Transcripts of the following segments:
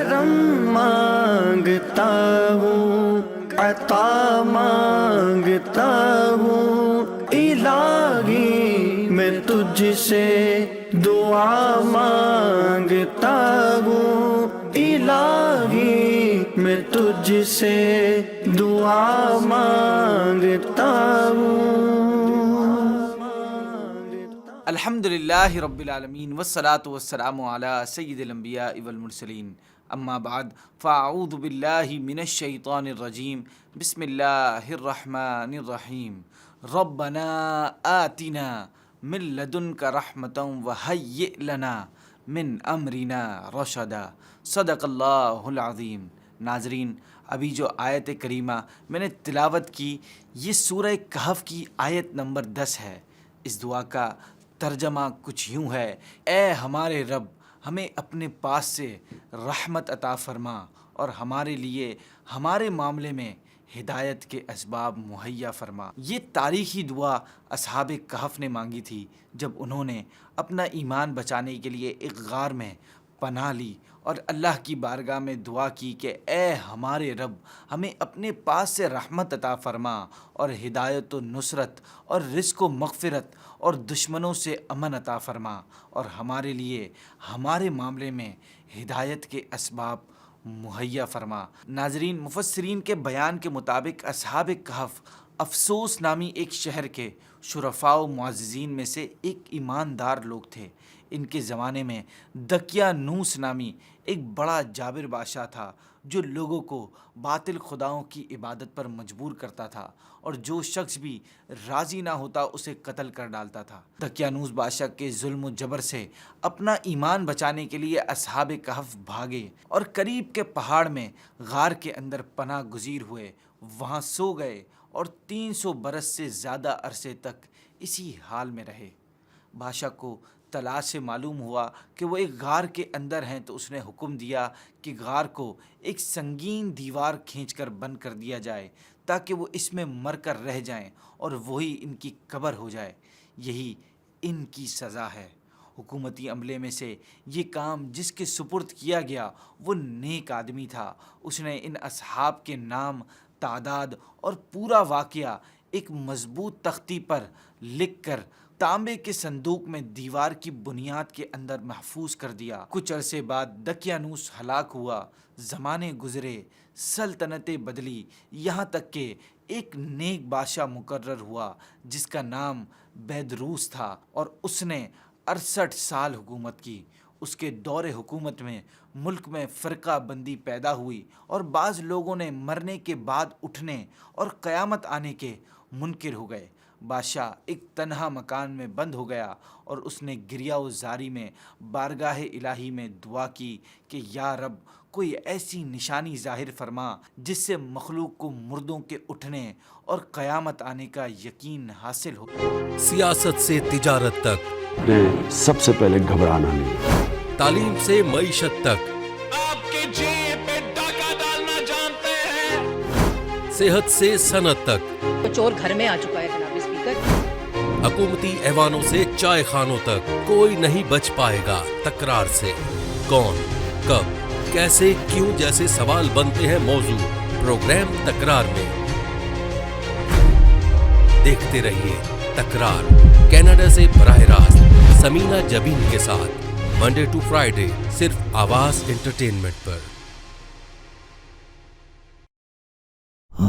کرم مانگتا ہوں، عطا مانگتا ہوں، الہی میں تجھ سے دعا مانگتا ہوں، الہی میں تجھ سے دعا مانگتا ہوں۔ الحمدللہ رب العالمین والصلاة والسلام علی سید الانبیاء والمرسلین، اما بعد فاعوذ باللہ من الشیطان الرجیم، بسم اللہ الرحمن الرحیم۔ ربنا آتنا من لدنک رحمتا وہیئ لنا من امرنا رشدا، صدق اللہ العظیم۔ ناظرین، ابھی جو آیت کریمہ میں نے تلاوت کی یہ سورہ کہف کی آیت نمبر 10 ہے۔ اس دعا کا ترجمہ کچھ یوں ہے: اے ہمارے رب، ہمیں اپنے پاس سے رحمت عطا فرما اور ہمارے لیے ہمارے معاملے میں ہدایت کے اسباب مہیا فرما۔ یہ تاریخی دعا اصحاب کہف نے مانگی تھی جب انہوں نے اپنا ایمان بچانے کے لیے ایک غار میں پناہ لی اور اللہ کی بارگاہ میں دعا کی کہ اے ہمارے رب، ہمیں اپنے پاس سے رحمت عطا فرما اور ہدایت و نصرت اور رزق و مغفرت اور دشمنوں سے امن عطا فرما اور ہمارے لیے ہمارے معاملے میں ہدایت کے اسباب مہیا فرما۔ ناظرین، مفسرین کے بیان کے مطابق اصحاب کہف افسوس نامی ایک شہر کے شرفاء و معززین میں سے ایک ایماندار لوگ تھے۔ ان کے زمانے میں دقیانوس نامی ایک بڑا جابر بادشاہ تھا جو لوگوں کو باطل خداؤں کی عبادت پر مجبور کرتا تھا اور جو شخص بھی راضی نہ ہوتا اسے قتل کر ڈالتا تھا۔ دقیانوس بادشاہ کے ظلم و جبر سے اپنا ایمان بچانے کے لیے اصحاب کہف بھاگے اور قریب کے پہاڑ میں غار کے اندر پناہ گزیر ہوئے، وہاں سو گئے اور 300 برس سے زیادہ عرصے تک اسی حال میں رہے۔ بادشاہ کو تلاش سے معلوم ہوا کہ وہ ایک غار کے اندر ہیں تو اس نے حکم دیا کہ غار کو ایک سنگین دیوار کھینچ کر بند کر دیا جائے تاکہ وہ اس میں مر کر رہ جائیں اور وہی ان کی قبر ہو جائے۔ یہی ان کی سزا ہے۔ حکومتی عملے میں سے یہ کام جس کے سپرد کیا گیا وہ نیک آدمی تھا۔ اس نے ان اصحاب کے نام، تعداد اور پورا واقعہ ایک مضبوط تختی پر لکھ کر تانبے کے صندوق میں دیوار کی بنیاد کے اندر محفوظ کر دیا۔ کچھ عرصے بعد دقیانوس ہلاک ہوا، زمانے گزرے، سلطنتیں بدلی، یہاں تک کہ ایک نیک بادشاہ مقرر ہوا جس کا نام بیدروس تھا اور اس نے 68 سال حکومت کی۔ اس کے دور حکومت میں ملک میں فرقہ بندی پیدا ہوئی اور بعض لوگوں نے مرنے کے بعد اٹھنے اور قیامت آنے کے منکر ہو گئے۔ بادشاہ ایک تنہا مکان میں بند ہو گیا اور اس نے گریہ و زاری میں بارگاہ الہی میں دعا کی کہ یا رب، کوئی ایسی نشانی ظاہر فرما جس سے مخلوق کو مردوں کے اٹھنے اور قیامت آنے کا یقین حاصل ہو۔ سیاست سے تجارت تک نے سب سے پہلے گھبرانا نہیں، تعلیم سے معیشت تک، آپ کے جیب پہ ڈاکہ ڈالنا جانتے ہیں، صحت سے صنعت تک، چور گھر میں آ چکا ہے جناب اسپیکر۔ حکومتی ایوانوں سے چائے خانوں تک، کوئی نہیں بچ پائے گا تکرار سے۔ کون، کب، کیسے، کیوں جیسے سوال بنتے ہیں موضوع پروگرام تکرار میں۔ دیکھتے رہیے تکرار، کینیڈا سے براہ راست سمینہ جبین کے ساتھ، منڈے ٹو فرائیڈے، صرف آواز انٹرٹینمنٹ پر۔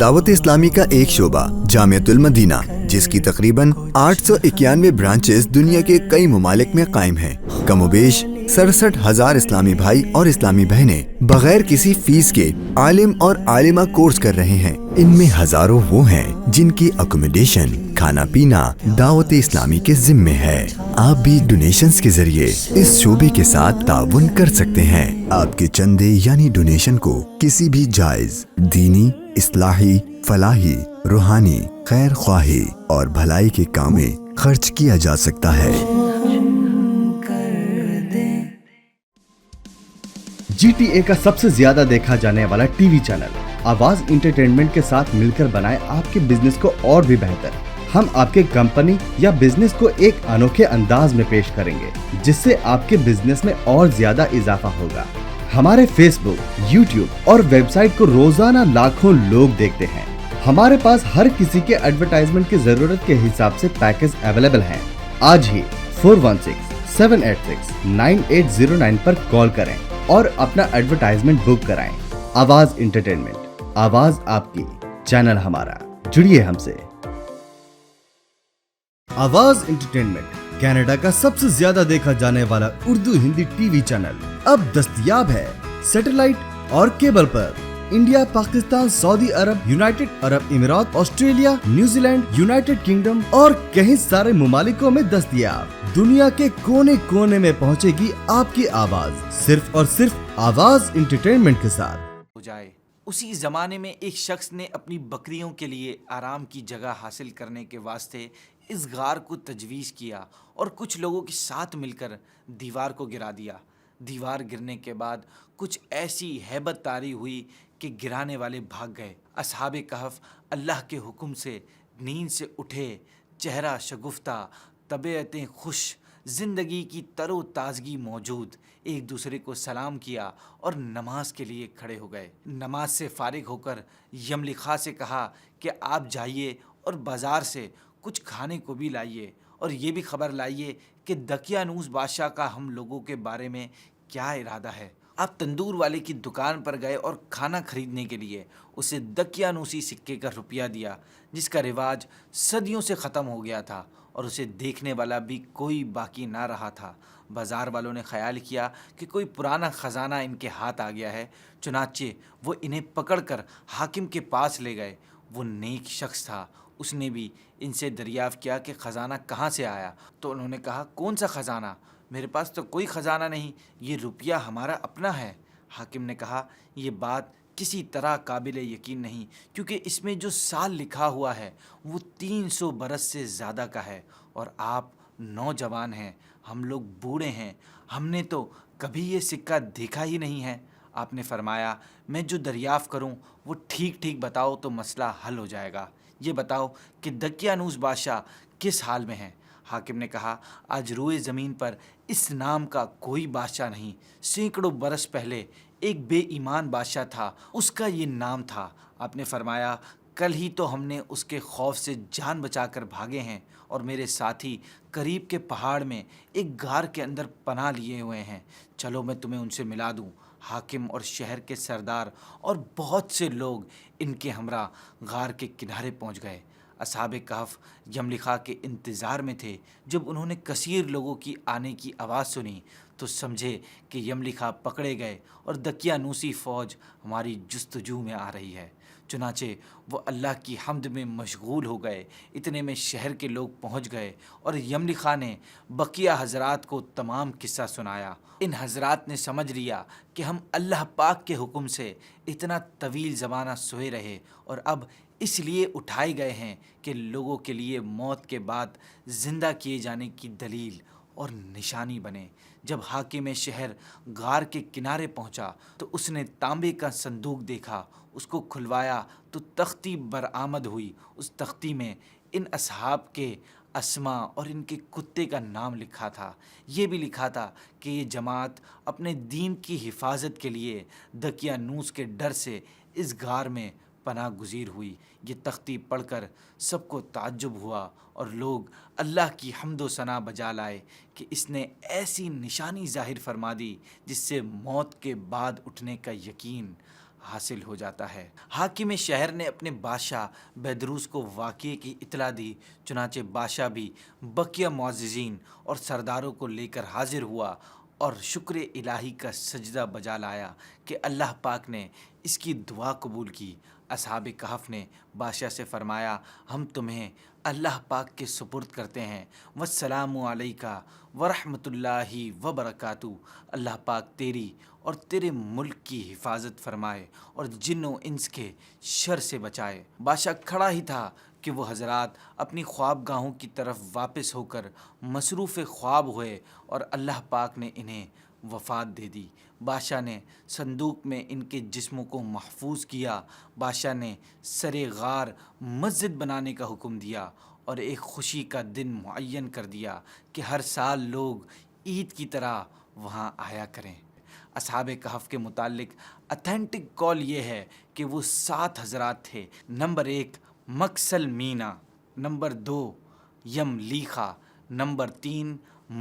دعوت اسلامی کا ایک شعبہ جامعۃ المدینہ، جس کی تقریباً 891 برانچز دنیا کے کئی ممالک میں قائم ہیں۔ کم و بیش 67,000 اسلامی بھائی اور اسلامی بہنیں بغیر کسی فیس کے عالم اور عالمہ کورس کر رہے ہیں۔ ان میں ہزاروں وہ ہیں جن کی اکوموڈیشن، کھانا پینا دعوت اسلامی کے ذمے ہے۔ آپ بھی ڈونیشنز کے ذریعے اس شعبے کے ساتھ تعاون کر سکتے ہیں۔ آپ کے چندے یعنی ڈونیشن کو کسی بھی جائز دینی، اصلاحی، فلاحی، روحانی، خیر خواہی اور بھلائی کے کام میں خرچ کیا جا سکتا ہے۔ جی ٹی اے کا سب سے زیادہ دیکھا جانے والا ٹی وی چینل آواز انٹرٹینمنٹ کے ساتھ مل کر بنائے آپ کے بزنس کو اور بھی بہتر۔ ہم آپ کے کمپنی یا بزنس کو ایک انوکھے انداز میں پیش کریں گے جس سے آپ کے بزنس میں اور زیادہ اضافہ ہوگا۔ हमारे फेसबुक, यूट्यूब और वेबसाइट को रोजाना लाखों लोग देखते हैं। हमारे पास हर किसी के एडवर्टाइजमेंट की जरूरत के हिसाब से पैकेज अवेलेबल हैं। आज ही 416-786-9809 पर कॉल करें और अपना एडवर्टाइजमेंट बुक कराएं। आवाज इंटरटेनमेंट, आवाज आपकी, चैनल हमारा, जुड़िए हमसे। आवाज इंटरटेनमेंट कनाडा का सबसे ज्यादा देखा जाने वाला उर्दू हिंदी टीवी चैनल अब दस्तयाब है सैटेलाइट और केबल पर। इंडिया, पाकिस्तान, सऊदी अरब, United Arab Emirates, Australia, New Zealand, United Kingdom और कई सारे मुमालिकों में दस्तयाब। दुनिया के कोने कोने में पहुंचेगी आपकी आवाज, सिर्फ और सिर्फ आवाज इंटरटेनमेंट के साथ। हो जाए। उसी ज़माने में एक शख्स ने अपनी बकरियों के लिए आराम की जगह हासिल करने के वास्ते इस गार को तजवीज़ किया और कुछ लोगों के साथ मिलकर दीवार को गिरा दिया। दीवार गिरने के बाद कुछ ऐसी हैबत तारी हुई कि गिराने वाले भाग गए। असहाबे कहफ अल्लाह के हुक्म से नींद से उठे, चेहरा शगुफ्ता, तबीयतें खुश, ज़िंदगी की तरो ताज़गी मौजूद, एक दूसरे को सलाम किया और नमाज के लिए खड़े हो गए। नमाज से फारिग होकर यमलिखा से कहा कि आप जाइए और बाज़ार से कुछ खाने को भी लाइए और ये भी खबर लाइए कि दकियानूस बादशाह का हम लोगों के बारे में क्या इरादा है। आप तंदूर वाले की दुकान पर गए और खाना खरीदने के लिए उसे दकियानूसी सिक्के का रुपया दिया, जिसका रिवाज सदियों से ख़त्म हो गया था और उसे देखने वाला भी कोई बाकी ना रहा था। बाज़ार वालों ने ख्याल किया कि कोई पुराना ख़जाना इनके हाथ आ गया है, चुनाचे वो इन्हें पकड़कर हाकिम के पास ले गए। वो नेक शख्स था, उसने भी इनसे दरियाफ़्त किया कि ख़जाना कहाँ से आया। तो उन्होंने कहा, कौन सा ख़जाना? मेरे पास तो कोई ख़जाना नहीं, ये रुपया हमारा अपना है। हाकिम ने कहा, ये बात किसी तरह काबिल यकीन नहीं, क्योंकि इसमें जो साल लिखा हुआ है वो 300 बरस से ज़्यादा का है और आप नौजवान हैं, हम लोग बूढ़े हैं, हमने तो कभी ये सिक्का देखा ही नहीं है। आपने फरमाया, मैं जो दरियाफ़्त करूं वो ठीक ठीक बताओ तो मसला हल हो जाएगा। ये बताओ कि दकियानूस बादशाह किस हाल में है। हाकिम ने कहा, आज रोए ज़मीन पर इस नाम का कोई बादशाह नहीं। सैकड़ों बरस पहले एक बेईमान बादशाह था, उसका ये नाम था। आपने फरमाया, कल ही तो हमने उसके खौफ से जान बचाकर भागे हैं और मेरे साथी करीब के पहाड़ में एक गार के अंदर पनाह लिए हुए हैं, चलो मैं तुम्हें उनसे मिला दूं। हाकिम और शहर के सरदार और बहुत से लोग इनके हमरा गार के किनारे पहुंच गए। असहाबे कहफ यमलिखा के इंतज़ार में थे। जब उन्होंने कसीर लोगों की आने की आवाज़ सुनी तो समझे कि यमलिखा पकड़े गए और दकियानूसी फ़ौज हमारी जुस्तजू में आ रही है। चुनाचे वो अल्लाह की हम्द में मशगूल हो गए। इतने में शहर के लोग पहुंच गए और यमलिखा ने बकिया हजरात को तमाम किस्सा सुनाया। इन हजरात ने समझ लिया कि हम अल्लाह पाक के हुक्म से इतना तवील ज़माना सोए रहे और अब इसलिए उठाए गए हैं कि लोगों के लिए मौत के बाद ज़िंदा किए जाने की दलील और निशानी बने। जब हाकिम शहर गार के किनारे पहुंचा तो उसने तांबे का संदूक देखा, उसको खुलवाया तो तख्ती बरामद हुई। उस तख्ती में इन असहाब के अस्मा और इनके कुत्ते का नाम लिखा था। ये भी लिखा था कि ये जमात अपने दीन की हिफाजत के लिए दकियानूस के डर से इस गार में पनाह गुज़ीर हुई। ये तख्ती पढ़कर सबको ताज्जुब हुआ और लोग अल्लाह की हम्दो सना बजा लाए कि इसने ऐसी निशानी ज़ाहिर फरमा दी जिससे मौत के बाद उठने का यकीन हासिल हो जाता है। हाकिम शहर ने अपने बादशाह बैदरूस को वाक़ये की इतला दी। चुनाचे बादशाह भी बकिया मुअज़्ज़िज़ीन और सरदारों को लेकर हाजिर हुआ और शुक्र इलाही का सजदा बजा लाया कि अल्लाह पाक ने इसकी दुआ कबूल की। असहाबे कहफ ने बादशाह से फरमाया, हम तुम्हें अल्लाह पाक के सुपुर्द करते हैं। वस्सलामु अलैका वरहमतुल्लाहि वबरकातुहू। अल्लाह पाक तेरी और तेरे मुल्क की हिफाजत फरमाए और जिन्नो इंस के शर से बचाए। बादशाह खड़ा ही था कि वो हजरात अपनी ख्वाबगाहों की तरफ वापस होकर मसरूफ़ ख्वाब हुए और अल्लाह पाक ने इन्हें वफ़ात दे दी। बादशाह ने संदूक में इनके जिस्मों को महफूज किया। बादशाह ने सरे गार मस्जिद बनाने का हुक्म दिया और एक खुशी का दिन मुअय्यन कर दिया कि हर साल लोग ईद की तरह वहाँ आया करें। اصحاب کہف کے متعلق اتھینٹک قول یہ ہے کہ وہ 7 حضرات تھے. نمبر 1 مکسل مینا، نمبر 2 یملیخا، نمبر 3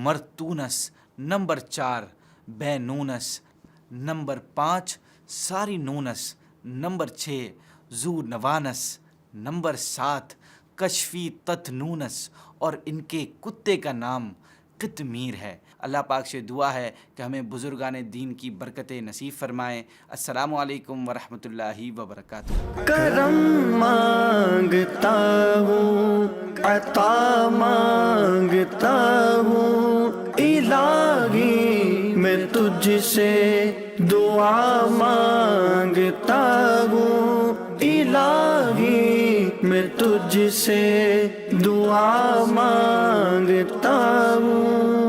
مرتونس، نمبر 4 بینونس، نمبر 5 ساری نونس، نمبر 6 زو نوانس، نمبر 7 کشفی تتنونس، اور ان کے کتے کا نام قطمیر ہے. اللہ پاک سے دعا ہے کہ ہمیں بزرگان دین کی برکتیں نصیب فرمائیں. السلام علیکم ورحمۃ اللہ وبرکاتہ. کرم مانگتا ہوں، عطا مانگتا ہوں، الہی میں تجھ سے دعا مانگتا ہوں، الہی میں تجھ سے دعا مانگتا ہوں.